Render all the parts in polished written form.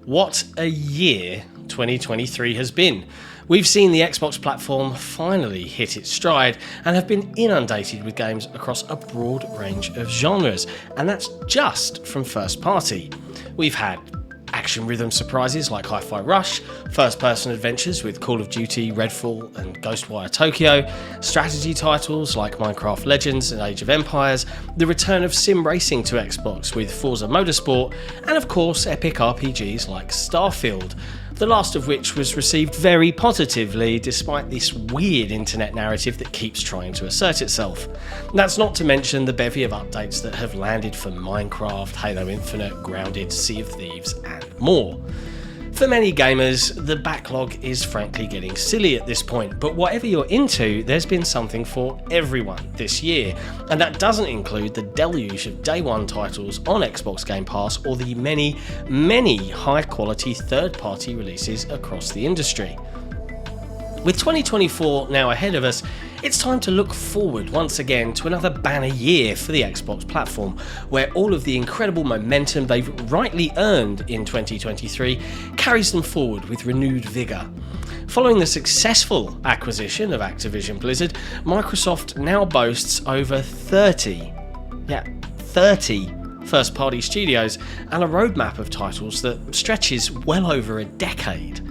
What a year 2023 has been. We've seen the Xbox platform finally hit its stride and have been inundated with games across a broad range of genres, and that's just from first party. We've had action rhythm surprises like Hi-Fi Rush, first-person adventures with Call of Duty, Redfall and Ghostwire Tokyo, strategy titles like Minecraft Legends and Age of Empires, the return of sim racing to Xbox with Forza Motorsport, and of course epic RPGs like Starfield, the last of which was received very positively despite this weird internet narrative that keeps trying to assert itself. That's not to mention the bevy of updates that have landed for Minecraft, Halo Infinite, Grounded, Sea of Thieves and more. For many gamers, the backlog is frankly getting silly at this point, but whatever you're into, there's been something for everyone this year, and that doesn't include the deluge of day one titles on Xbox Game Pass or the many, many high-quality third-party releases across the industry. With 2024 now ahead of us, it's time to look forward once again to another banner year for the Xbox platform, where all of the incredible momentum they've rightly earned in 2023 carries them forward with renewed vigour. Following the successful acquisition of Activision Blizzard, Microsoft now boasts over 30 first-party studios and a roadmap of titles that stretches well over a decade.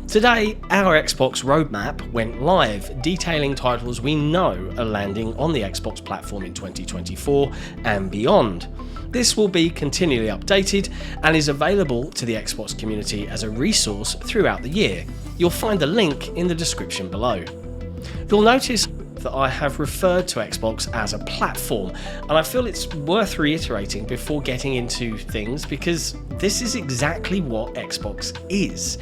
Today, our Xbox roadmap went live, detailing titles we know are landing on the Xbox platform in 2024 and beyond. This will be continually updated and is available to the Xbox community as a resource throughout the year. You'll find the link in the description below. You'll notice that I have referred to Xbox as a platform, and I feel it's worth reiterating before getting into things because this is exactly what Xbox is.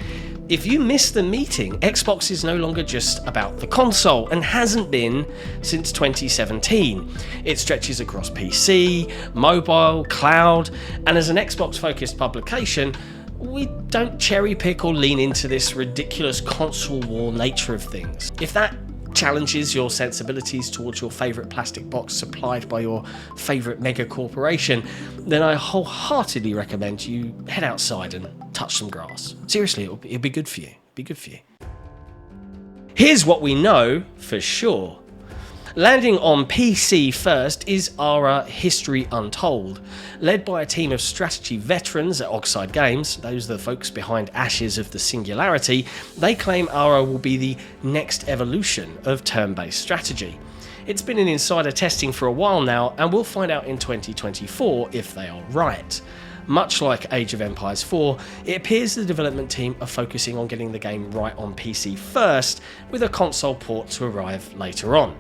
If you miss the meeting, Xbox is no longer just about the console and hasn't been since 2017. It stretches across PC, mobile, cloud, and as an Xbox-focused publication, we don't cherry pick or lean into this ridiculous console war nature of things. If that challenges your sensibilities towards your favourite plastic box supplied by your favourite mega corporation, then I wholeheartedly recommend you head outside and touch some grass. Seriously, it'll be good for you. Here's what we know for sure. Landing on PC first is Ara History Untold. Led by a team of strategy veterans at Oxide Games, those are the folks behind Ashes of the Singularity, they claim Ara will be the next evolution of turn-based strategy. It's been in insider testing for a while now, and we'll find out in 2024 if they are right. Much like Age of Empires 4, it appears the development team are focusing on getting the game right on PC first, with a console port to arrive later on.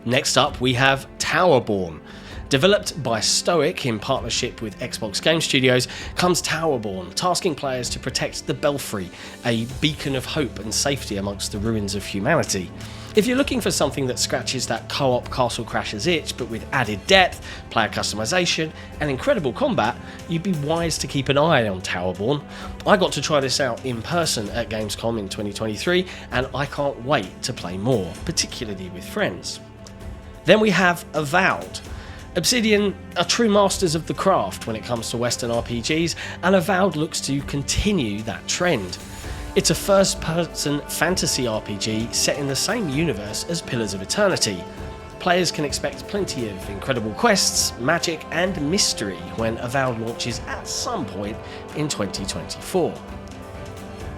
Next up, we have Towerborn. Developed by Stoic in partnership with Xbox Game Studios, comes Towerborn, tasking players to protect the Belfry, a beacon of hope and safety amongst the ruins of humanity. If you're looking for something that scratches that co-op Castle Crashers itch, but with added depth, player customization, and incredible combat, you'd be wise to keep an eye on Towerborn. I got to try this out in person at Gamescom in 2023, and I can't wait to play more, particularly with friends. Then we have Avowed. Obsidian are true masters of the craft when it comes to Western RPGs, and Avowed looks to continue that trend. It's a first-person fantasy RPG set in the same universe as Pillars of Eternity. Players can expect plenty of incredible quests, magic, and mystery when Avowed launches at some point in 2024.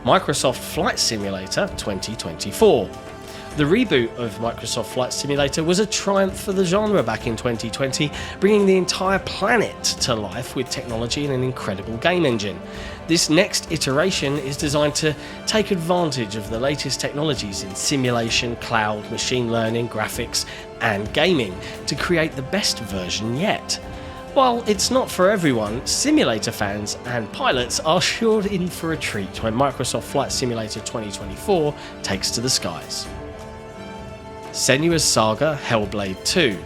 Microsoft Flight Simulator 2024. The reboot of Microsoft Flight Simulator was a triumph for the genre back in 2020, bringing the entire planet to life with technology and an incredible game engine. This next iteration is designed to take advantage of the latest technologies in simulation, cloud, machine learning, graphics, and gaming to create the best version yet. While it's not for everyone, simulator fans and pilots are sure in for a treat when Microsoft Flight Simulator 2024 takes to the skies. Senua's Saga Hellblade 2.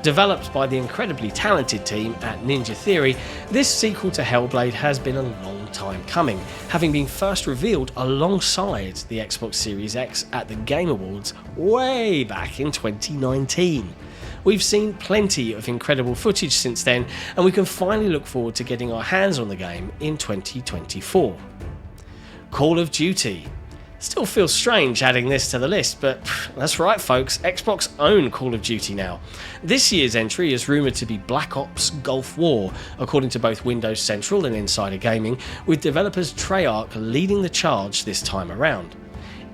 Developed by the incredibly talented team at Ninja Theory, this sequel to Hellblade has been a long time coming, having been first revealed alongside the Xbox Series X at the Game Awards way back in 2019. We've seen plenty of incredible footage since then, and we can finally look forward to getting our hands on the game in 2024. Call of Duty. Still feels strange adding this to the list, but that's right folks, Xbox own Call of Duty now. This year's entry is rumoured to be Black Ops Gulf War, according to both Windows Central and Insider Gaming, with developers Treyarch leading the charge this time around.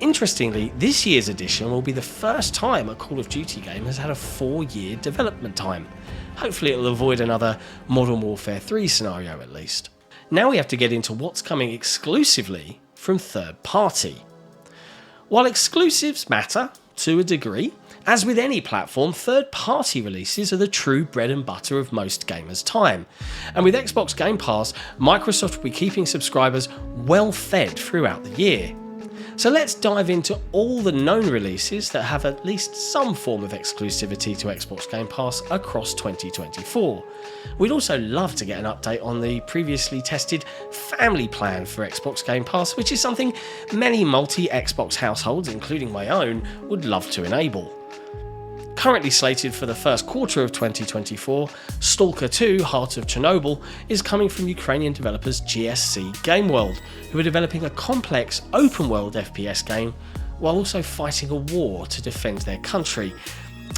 Interestingly, this year's edition will be the first time a Call of Duty game has had a 4-year development time. Hopefully it'll avoid another Modern Warfare 3 scenario at least. Now we have to get into what's coming exclusively from third party. While exclusives matter, to a degree, as with any platform, third-party releases are the true bread and butter of most gamers' time. And with Xbox Game Pass, Microsoft will be keeping subscribers well fed throughout the year. So let's dive into all the known releases that have at least some form of exclusivity to Xbox Game Pass across 2024. We'd also love to get an update on the previously tested family plan for Xbox Game Pass, which is something many multi-Xbox households, including my own, would love to enable. Currently slated for the first quarter of 2024, Stalker 2 Heart of Chernobyl is coming from Ukrainian developers GSC Game World, who are developing a complex open-world FPS game while also fighting a war to defend their country.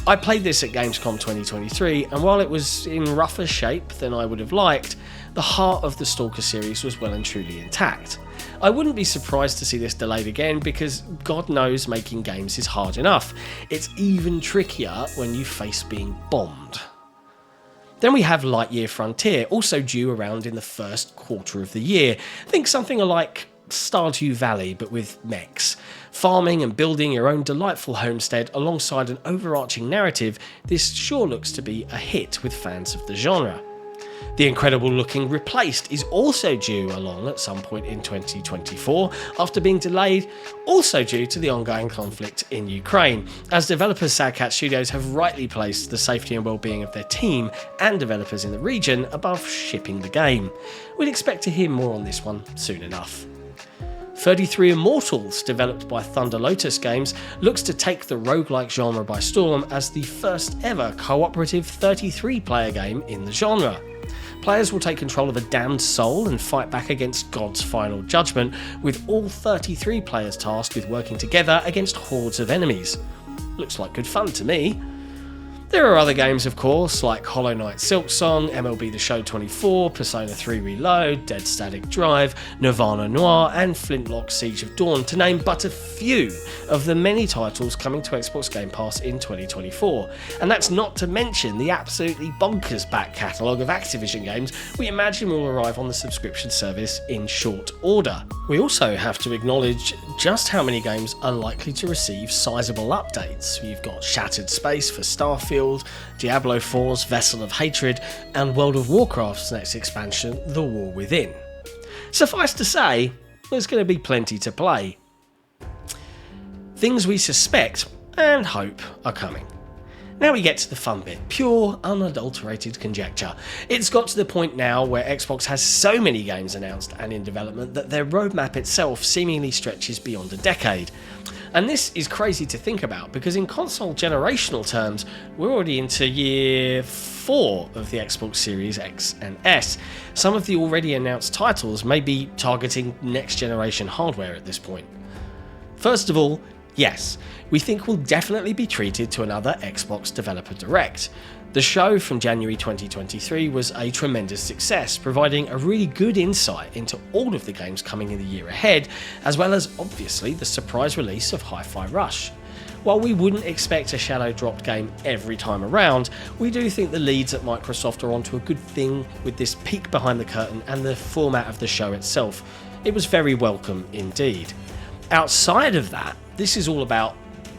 I played this at Gamescom 2023, and while it was in rougher shape than I would have liked, the heart of the Stalker series was well and truly intact. I wouldn't be surprised to see this delayed again because God knows making games is hard enough. It's even trickier when you face being bombed. Then we have Lightyear Frontier, also due around in the first quarter of the year. Think something like Stardew Valley but with mechs. Farming and building your own delightful homestead alongside an overarching narrative, this sure looks to be a hit with fans of the genre. The incredible looking Replaced is also due along at some point in 2024 after being delayed, also due to the ongoing conflict in Ukraine, as developers Sad Cat Studios have rightly placed the safety and well-being of their team and developers in the region above shipping the game. We'd expect to hear more on this one soon enough. 33 Immortals, developed by Thunder Lotus Games, looks to take the roguelike genre by storm as the first ever cooperative 33-player game in the genre. Players will take control of a damned soul and fight back against God's final judgment, with all 33 players tasked with working together against hordes of enemies. Looks like good fun to me. There are other games, of course, like Hollow Knight Silksong, MLB The Show 24, Persona 3 Reload, Dead Static Drive, Nirvana Noir, and Flintlock Siege of Dawn, to name but a few of the many titles coming to Xbox Game Pass in 2024. And that's not to mention the absolutely bonkers back catalogue of Activision games we imagine will arrive on the subscription service in short order. We also have to acknowledge just how many games are likely to receive sizable updates. You've got Shattered Space for Starfield, Diablo 4's Vessel of Hatred, and World of Warcraft's next expansion, The War Within. Suffice to say, there's going to be plenty to play. Things we suspect and hope are coming. Now we get to the fun bit, pure, unadulterated conjecture. It's got to the point now where Xbox has so many games announced and in development that their roadmap itself seemingly stretches beyond a decade. And this is crazy to think about because in console generational terms, we're already into year 4 of the Xbox Series X and S. Some of the already announced titles may be targeting next generation hardware at this point. First of all, yes, we think we'll definitely be treated to another Xbox Developer Direct. The show from January 2023 was a tremendous success, providing a really good insight into all of the games coming in the year ahead, as well as obviously the surprise release of Hi-Fi Rush. While we wouldn't expect a shadow dropped game every time around, we do think the leads at Microsoft are onto a good thing with this peek behind the curtain and the format of the show itself. It was very welcome indeed. Outside of that, this is all about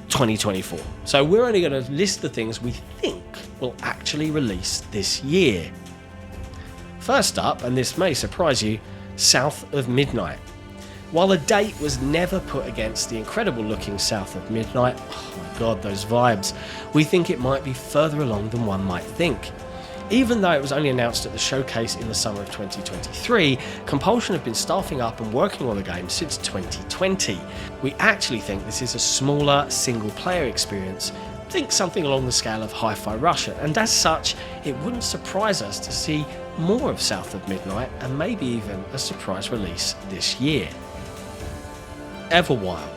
2024. So we're only going to list the things we think will actually release this year. First up, and this may surprise you, South of Midnight. While the date was never put against the incredible looking South of Midnight, oh my god, those vibes, we think it might be further along than one might think. Even though it was only announced at the showcase in the summer of 2023, Compulsion have been staffing up and working on the game since 2020. We actually think this is a smaller single player experience Think something along the scale of Hi-Fi Rush, and as such, it wouldn't surprise us to see more of South of Midnight and maybe even a surprise release this year. Everwild.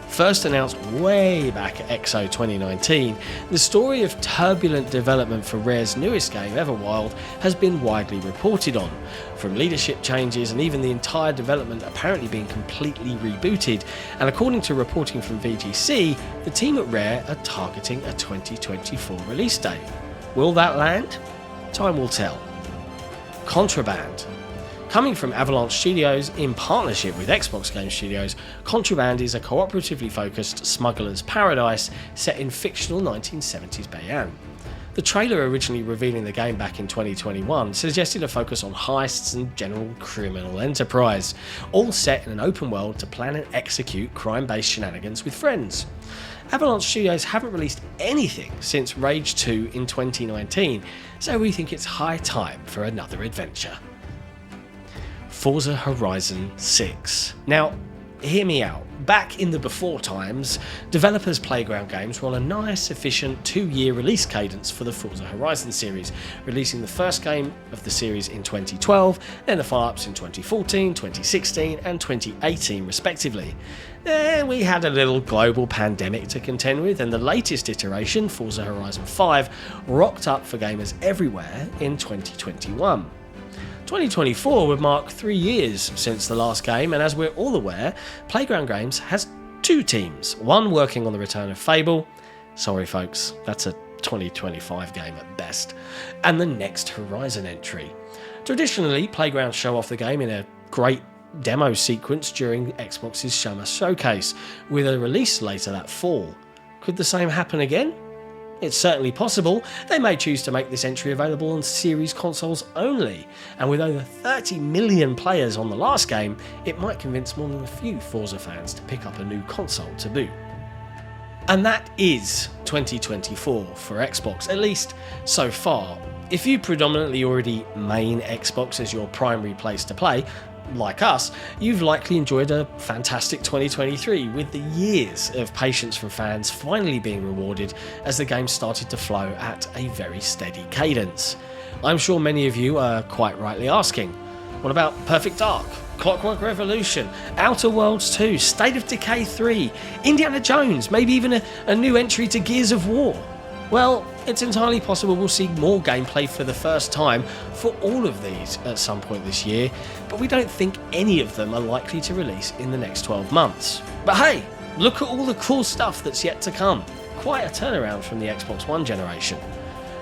First announced way back at EXO 2019, the story of turbulent development for Rare's newest game, Everwild, has been widely reported on, from leadership changes and even the entire development apparently being completely rebooted, and according to reporting from VGC, the team at Rare are targeting a 2024 release date. Will that land? Time will tell. Contraband. Coming from Avalanche Studios in partnership with Xbox Game Studios, Contraband is a cooperatively focused smuggler's paradise set in fictional 1970s Bayonne. The trailer originally revealing the game back in 2021 suggested a focus on heists and general criminal enterprise, all set in an open world to plan and execute crime-based shenanigans with friends. Avalanche Studios haven't released anything since Rage 2 in 2019, so we think it's high time for another adventure. Forza Horizon 6. Now, hear me out. Back in the before times, developers' Playground Games were on a nice, efficient 2-year release cadence for the Forza Horizon series, releasing the first game of the series in 2012, then the follow-ups in 2014, 2016 and 2018 respectively. Then we had a little global pandemic to contend with, and the latest iteration, Forza Horizon 5, rocked up for gamers everywhere in 2021. 2024 would mark 3 years since the last game, and as we're all aware, Playground Games has 2 teams, one working on the return of Fable, sorry folks, that's a 2025 game at best, and the next Horizon entry. Traditionally, Playground show off the game in a great demo sequence during Xbox's Summer Showcase, with a release later that fall. Could the same happen again? It's certainly possible. They may choose to make this entry available on series consoles only, and with over 30 million players on the last game, it might convince more than a few Forza fans to pick up a new console to boot. And that is 2024 for Xbox, at least so far. If you predominantly already main Xbox as your primary place to play, like us, you've likely enjoyed a fantastic 2023, with the years of patience from fans finally being rewarded as the game started to flow at a very steady cadence. I'm sure many of you are quite rightly asking, what about Perfect Dark, Clockwork Revolution, Outer Worlds 2, State of Decay 3, Indiana Jones, maybe even a new entry to Gears of War? Well, it's entirely possible we'll see more gameplay for the first time for all of these at some point this year, but we don't think any of them are likely to release in the next 12 months. But hey, look at all the cool stuff that's yet to come. Quite a turnaround from the Xbox One generation.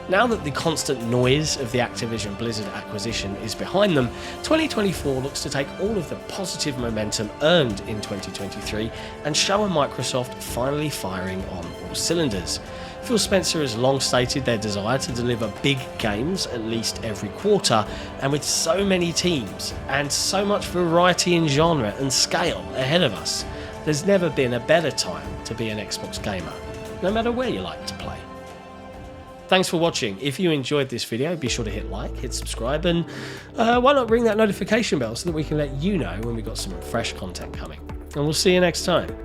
Now that the constant noise of the Activision Blizzard acquisition is behind them, 2024 looks to take all of the positive momentum earned in 2023 and show a Microsoft finally firing on all cylinders. Phil Spencer has long stated their desire to deliver big games at least every quarter, and with so many teams and so much variety in genre and scale ahead of us, there's never been a better time to be an Xbox gamer, no matter where you like to play. Thanks for watching. If you enjoyed this video, be sure to hit like, hit subscribe, and why not ring that notification bell so that we can let you know when we've got some fresh content coming. And we'll see you next time.